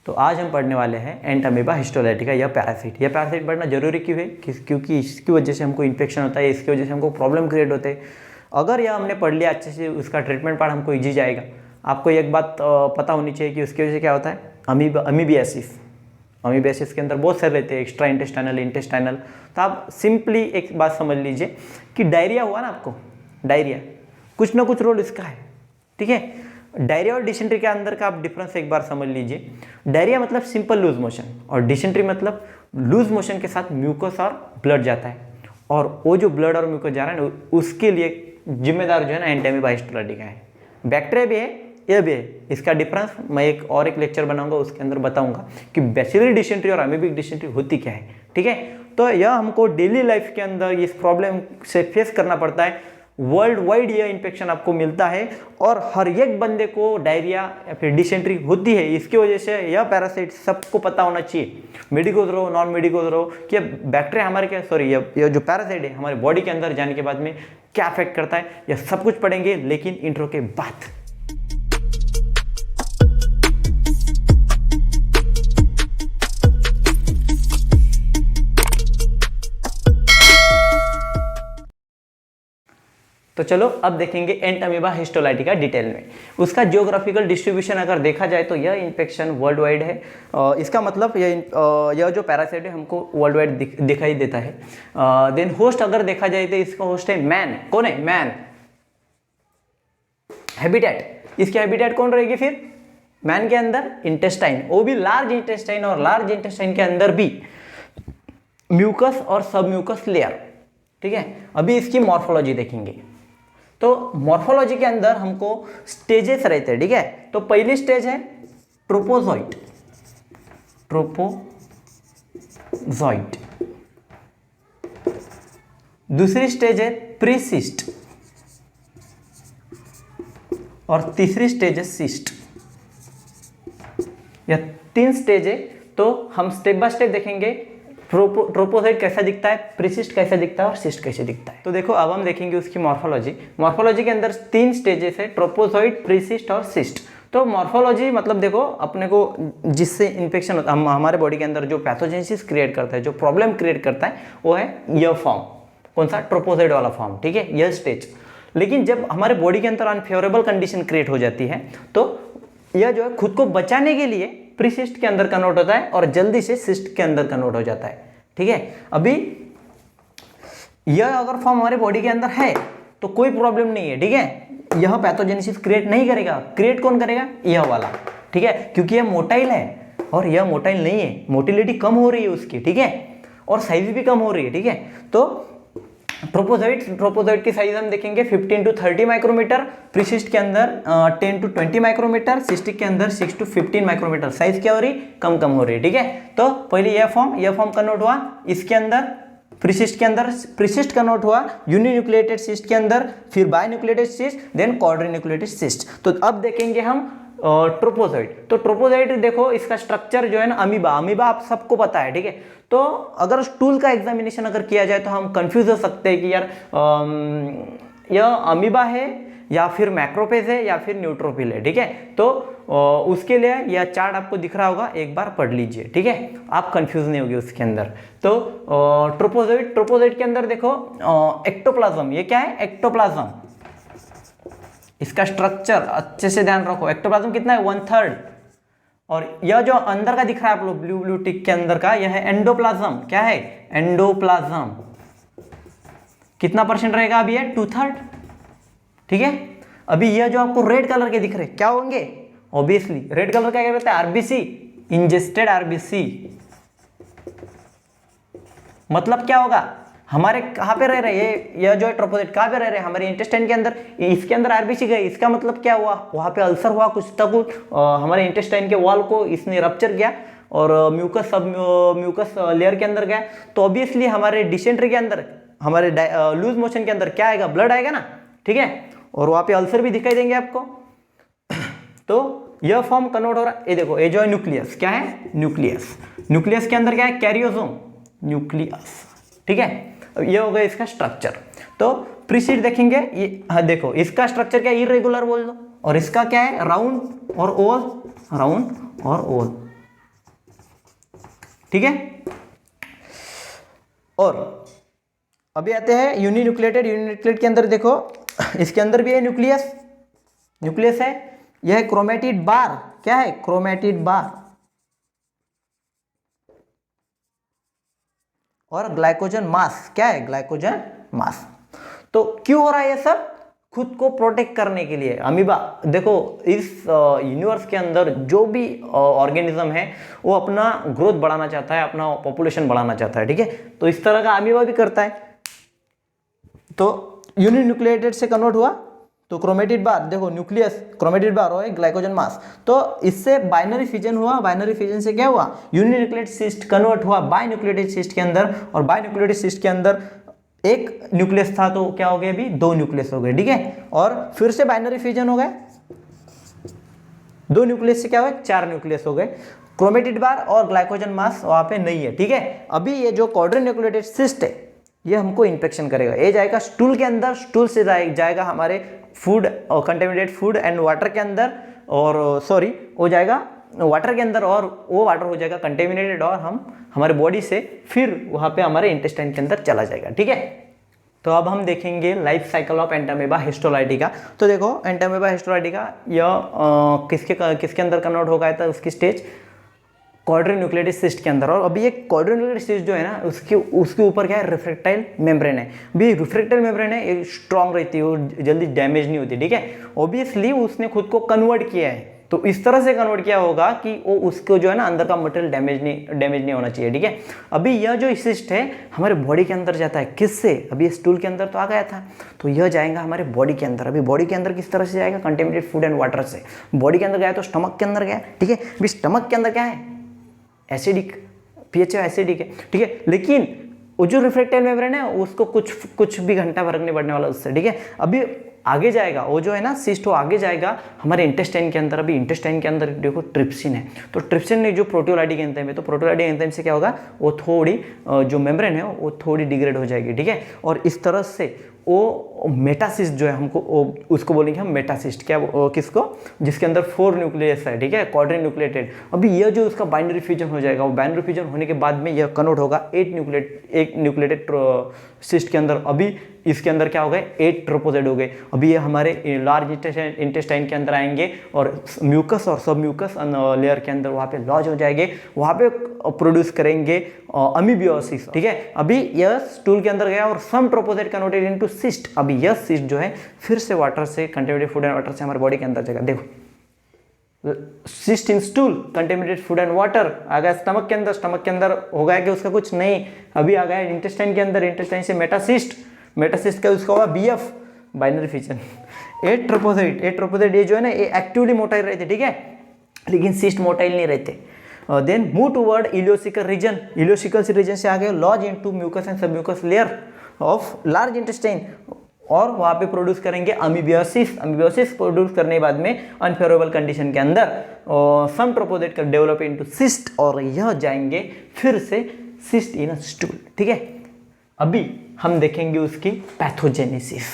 तो आज हम पढ़ने वाले हैं एंट अमीबा हिस्टोलाइटिका या पैरासाइट। यह पैरासाइट पढ़ना जरूरी क्यों है? क्योंकि इसकी वजह से हमको इन्फेक्शन होता है, इसकी वजह से हमको प्रॉब्लम क्रिएट होते हैं। अगर यह हमने पढ़ लिया अच्छे से, उसका ट्रीटमेंट पार्ट हमको ईजी जाएगा। आपको एक बात पता होनी चाहिए कि उसकी वजह से क्या होता है, अमीबियासिस। अमीबियासिस के अंदर बहुत सारे रहते हैं, एक्स्ट्रा इंटेस्टाइनल, इंटेस्टाइनल। तो आप सिंपली एक बात समझ लीजिए कि डायरिया हुआ ना आपको, डायरिया कुछ ना कुछ रोल इसका है, ठीक है। डायरिया और डिसेंट्री के अंदर का आप डिफरेंस एक बार समझ लीजिए। डायरिया मतलब सिंपल लूज मोशन, और डिसेंट्री मतलब लूज मोशन के साथ म्यूकस और ब्लड जाता है, और वो जो ब्लड और म्यूकस जा रहा है ना, उसके लिए जिम्मेदार जो है ना एंट अमीबा हिस्टोलाइटिका है। बैक्टीरिया भी है, यह भी है। इसका डिफरेंस मैं एक लेक्चर बनाऊंगा, उसके अंदर बताऊंगा कि बैसिलरी डिसेंट्री और अमीबिक डिसेंट्री होती क्या है, ठीक है। तो यह हमको डेली लाइफ के अंदर इस प्रॉब्लम से फेस करना पड़ता है। वर्ल्ड वाइड यह इन्फेक्शन आपको मिलता है, और हर एक बंदे को डायरिया या फिर डिसेंट्री होती है। इसकी वजह से यह पैरासाइट सबको पता होना चाहिए, मेडिकोज रहो, नॉन मेडिकोज रहो, कि बैक्टीरिया हमारे क्या, सॉरी, यह जो पैरासाइट है हमारे बॉडी के अंदर जाने के बाद में क्या अफेक्ट करता है, यह सब कुछ पढ़ेंगे, लेकिन इंट्रो के बाद। तो चलो अब देखेंगे एंट अमीबा हिस्टोलाइटिका डिटेल में। उसका जियोग्राफिकल डिस्ट्रीब्यूशन अगर देखा जाए तो यह इन्फेक्शन वर्ल्ड वाइड है। इसका मतलब यह जो पैरासाइट है हमको वर्ल्ड वाइड दिखाई देता है। देन होस्ट अगर देखा जाए तो इसका होस्ट है मैन। कौन है? मैन। हैबिटेट, इसकी हैबिटेट कौन रहेगी फिर? मैन के अंदर इंटेस्टाइन, वो भी लार्ज इंटेस्टाइन, और लार्ज इंटेस्टाइन के अंदर भी म्यूकस और सब म्यूकस लेयर, ठीक है। अभी इसकी मॉर्फोलॉजी देखेंगे। तो मॉर्फोलॉजी के अंदर हमको स्टेजेस रहते हैं, ठीक है। तो पहली स्टेज है ट्रोपोजॉइट, ट्रोपोजॉइट। दूसरी स्टेज है प्रीसिस्ट, और तीसरी स्टेज है सिस्ट। यह 3 स्टेज है। तो हम स्टेप बाय स्टेप देखेंगे ट्रोपोजॉइट कैसा दिखता है, प्रीसिस्ट कैसा दिखता है, और सिस्ट कैसे दिखता है। तो देखो अब हम देखेंगे उसकी मॉर्फोलॉजी। मॉर्फोलॉजी के अंदर 3 स्टेजेस है, ट्रोपोजॉइट, प्रीसिस्ट और सिस्ट। तो मॉर्फोलॉजी मतलब देखो अपने को जिससे इन्फेक्शन होता है, हमारे बॉडी के अंदर जो पैथोजेनेसिस क्रिएट करता है, जो प्रॉब्लम क्रिएट करता है, वो है यह फॉर्म। कौन सा? ट्रोपोजॉइट वाला फॉर्म, ठीक है, यह स्टेज। लेकिन जब हमारे बॉडी के अंदर अनफेवरेबल कंडीशन क्रिएट हो जाती है, तो यह जो है खुद को बचाने के लिए प्रीसिस्ट के अंदर कन्वर्ट होता है, और जल्दी से सिस्ट के अंदर कन्वर्ट हो जाता है, ठीक है। अभी यह अगर फॉर्म हमारे बॉडी के अंदर है तो कोई प्रॉब्लम नहीं है, ठीक है। यह पैथोजेनेसिस क्रिएट नहीं करेगा। क्रिएट कौन करेगा? यह वाला, ठीक है, क्योंकि यह मोटाइल है, और यह मोटाइल नहीं है, मोटिलिटी कम हो रही है उसकी, ठीक है, और साइज भी कम हो रही है, ठीक है। तो ट्रोपोजॉइट की साइज हम देखेंगे 15 to 30 माइक्रोमीटर, प्रीसिस्ट के अंदर 10 to 20 माइक्रोमीटर, सिस्टिक के अंदर 6 to 15 माइक्रोमीटर। साइज क्या हो रही? कम हो रही है, ठीक है। तो पहले यह फॉर्म कन्वर्ट हुआ, इसके अंदर प्रीसिस्ट के अंदर प्रीसिस्ट कन्वर्ट हुआ यूनिन्यूक्लिएटेड सिस्ट के अंदर, फिर बायन्यूक्लिएटेड सिस्ट, देन क्वाड्रीन्यूक्लिएटेड सिस्ट। तो अब देखेंगे हम ट्रोपोजॉइट। तो ट्रोपोजॉइट देखो इसका स्ट्रक्चर जो है ना, अमीबा आप सबको पता है, ठीक है। तो अगर स्टूल का एग्जामिनेशन अगर किया जाए तो हम कंफ्यूज हो सकते हैं कि यार यह अमीबा है या फिर मैक्रोफेज है या फिर न्यूट्रोफिल है, ठीक है। तो उसके लिए यह चार्ट आपको दिख रहा होगा, एक बार पढ़ लीजिए, ठीक है, आप कंफ्यूज नहीं होगी उसके अंदर। तो ट्रोपोजॉइट के अंदर देखो एक्टोप्लाज्म, ये क्या है? एक्टोप्लाज्म। इसका स्ट्रक्चर अच्छे से ध्यान रखो। एक्टोप्लाज्म कितना है? 1/3। और यह जो अंदर का दिख रहा है आप लोग ब्लू टिक के अंदर का, यह है एंडोप्लाज्म। क्या है? एंडोप्लाज्म। कितना % रहेगा? अभी है 2/3, ठीक है। अभी यह जो आपको रेड कलर के दिख रहे क्या होंगे? ऑब्वियसली रेड कलर का क्या कहते हैं? RBC, ingested RBC. मतलब क्या होगा? हमारे कहाँ पे रह रहे हैं ये जो है ट्रोपोजॉइट, कहाँ पे रह रहे हैं? हमारे इंटेस्टाइन के अंदर। इसके अंदर आरबीसी गए, इसका मतलब क्या हुआ? वहाँ पे अल्सर हुआ कुछ तक, हमारे इंटेस्टाइन के वॉल को इसने रप्चर किया, और म्यूकस लेयर के अंदर गया। तो ऑब्वियसली हमारे डिसेंट्री के अंदर, हमारे लूज मोशन के अंदर क्या आएगा? ब्लड आएगा ना, ठीक है, और वहाँ पे अल्सर भी दिखाई देंगे आपको। तो यह फॉर्म कन्वर्ट हो रहा है। ये देखो, ये जो है न्यूक्लियस, क्या है? न्यूक्लियस। न्यूक्लियस के अंदर क्या है? कैरियोसोम, न्यूक्लियस, ठीक है। ये हो गया इसका स्ट्रक्चर। तो प्रीसीड देखेंगे, ये हाँ देखो इसका स्ट्रक्चर क्या है? इरेगुलर बोल दो, और इसका क्या है? राउंड और ओवल, राउंड और ओवल, ठीक है। और अभी आते हैं यूनिन्यूक्लिएटेड। यूनिन्यूक्लिएटेड के अंदर देखो, इसके अंदर भी है न्यूक्लियस, न्यूक्लियस है। यह है क्रोमेटिड बार। क्या है? क्रोमेटिड बार। और ग्लाइकोजन मास। क्या है? ग्लाइकोजन मास। तो क्यों हो रहा है ये सब? खुद को प्रोटेक्ट करने के लिए। अमीबा देखो, इस यूनिवर्स के अंदर जो भी ऑर्गेनिज्म है वो अपना ग्रोथ बढ़ाना चाहता है, अपना पॉपुलेशन बढ़ाना चाहता है, ठीक है। तो इस तरह का अमीबा भी करता है। तो यूनिन्यूक्लिएटेड से कन्वर्ट हुआ तो क्रोमेटिड बार, देखो न्यूक्लियस, क्रोमेटिड बार और ग्लाइकोजन मास। तो इससे बाइनरी फिजन हुआ। बाइनरी फिजन से क्या हुआ? यूनिन्यूक्लिएटेड सिस्ट कन्वर्ट हुआ बाइन्यूक्लिएटेड सिस्ट के अंदर, और बाइन्यूक्लिएटेड सिस्ट के अंदर एक न्यूक्लियस था तो क्या हो गया? अभी 2 न्यूक्लियस हो गए, ठीक है। और फिर से बाइनरी फिजन हो गए, 2 न्यूक्लियस से क्या हुआ? 4 न्यूक्लियस हो गए। क्रोमेटिड बार और ग्लाइकोजन मास वहां पे नहीं है, ठीक है। अभी ये जो क्वाड्रिन्यूक्लिएटेड सिस्ट है ये हमको इन्फेक्शन करेगा। ये जाएगा स्टूल के अंदर, स्टूल से जाएगा हमारे फूड और कंटेमिनेटेड फूड एंड वाटर के अंदर, और सॉरी वो जाएगा वाटर के अंदर, और वो वाटर हो जाएगा कंटेमिनेटेड, और हम हमारे बॉडी से फिर वहाँ पे हमारे इंटेस्टाइन के अंदर चला जाएगा, ठीक है। तो अब हम देखेंगे life cycle of Entamoeba histolytica. तो देखो एंटामीबा हिस्टोलाइटिका यह किसके अंदर कन्वर्ट हो गया था? उसकी स्टेज क्वाड्रिन्यूक्लिएटेड सिस्ट के अंदर। और अभी ये क्वाड्रिन्यूक्लिएटेड सिस्ट जो है ना, उसके ऊपर क्या है? रिफ्रैक्टाइल मेम्ब्रेन है। भी रिफ्रैक्टाइल मेम्ब्रेन है, ये स्ट्रांग रहती है, वो जल्दी डैमेज नहीं होती, ठीक है। ऑब्वियसली उसने खुद को कन्वर्ट किया है, तो इस तरह से कन्वर्ट किया होगा कि वो उसको जो है ना अंदर का मटेरियल डैमेज नहीं होना चाहिए, ठीक है। अभी यह जो सिस्ट है हमारे बॉडी के अंदर जाता है, किससे? अभी स्टूल के अंदर तो आ गया था, तो यह जाएगा हमारे बॉडी के अंदर। अभी बॉडी के अंदर किस तरह से जाएगा? कंटेमिनेटेड फूड एंड वाटर से। बॉडी के अंदर गया तो स्टमक के अंदर गया, ठीक है। अभी स्टमक के अंदर क्या है? एसिडिक, पीएच एसिडिक है, ठीक है। लेकिन वो जो रिफ्रैक्टाइल मेम्ब्रेन है उसको कुछ भी घंटा फर्क नहीं पड़ने वाला उससे, ठीक है। अभी आगे जाएगा वो जो है ना सिस्ट, वो आगे जाएगा हमारे इंटेस्टाइन के अंदर। अभी इंटेस्टाइन के अंदर देखो ट्रिप्सिन है, तो ट्रिप्सिन ने जो प्रोटियोलाइटिक एंजाइम है, तो प्रोटियोलाइटिक एंजाइम से क्या होगा? वो थोड़ी जो मेम्ब्रेन है वो थोड़ी डिग्रेड हो जाएगी, ठीक है। और इस तरह से वो मेटासिस्ट जो है हमको उसको बोलेंगे हम मेटासिस्ट। क्या किसको? जिसके अंदर 4 न्यूक्लियस है, ठीक है, क्वाड्रिन्यूक्लिएटेड। अभी यह जो उसका बाइनरी फ्यूजन हो जाएगा, वो बाइनरी फ्यूजन होने के बाद में यह कन्वर्ट होगा 8 न्यूक्लिएटेड सिस्ट के अंदर। अभी इसके अंदर क्या हो गए? 8 ट्रोपोजेड हो गए। अभी ये हमारे लार्ज इंटेस्टाइन के अंदर आएंगे और म्यूकस और सब म्यूकस लेयर के अंदर वहाँ पे लॉज हो जाएंगे, वहाँ पे प्रोड्यूस करेंगे अमीबियोसिस, ठीक है। अभी यह स्टूल के अंदर गया और सम ट्रोपोजेड कन्वर्टेड इनटू सिस्ट। अभी यह सिस्ट जो है फिर से वाटर से, कंटेमिनेटेड फूड एंड वाटर से हमारे बॉडी के अंदर जाएगा। देखो cyst in stool, contaminated food and water आ गया स्टमक के अंदर। स्टमक के अंदर हो गया कि उसका कुछ नहीं, अभी आ गया इंटेस्टाइन के अंदर। इंटेस्टाइन से मेटासिस्ट, मेटासिस्ट का उसका हुआ बीएफ, बाइनरी फिजन। 8 ट्रोपोजेड ये जो है ना ये एक्टिवली मोटाइल रहते, ठीक है, लेकिन सिस्ट मोटाइल नहीं रहते। Then move toward ileocecal region. Ileocecal region से आगे lodge into mucous and submucous layer of large intestine, और वहाँ पे प्रोड्यूस करेंगे अमीबियोसिस। अमीबियोसिस प्रोड्यूस करने के बाद में अनफेवरेबल कंडीशन के अंदर सम ट्रोपोजेड का डेवलप इनटू सिस्ट, और यह जाएंगे फिर से सिस्ट इन स्टूल, ठीक है। अभी हम देखेंगे उसकी पैथोजेनेसिस।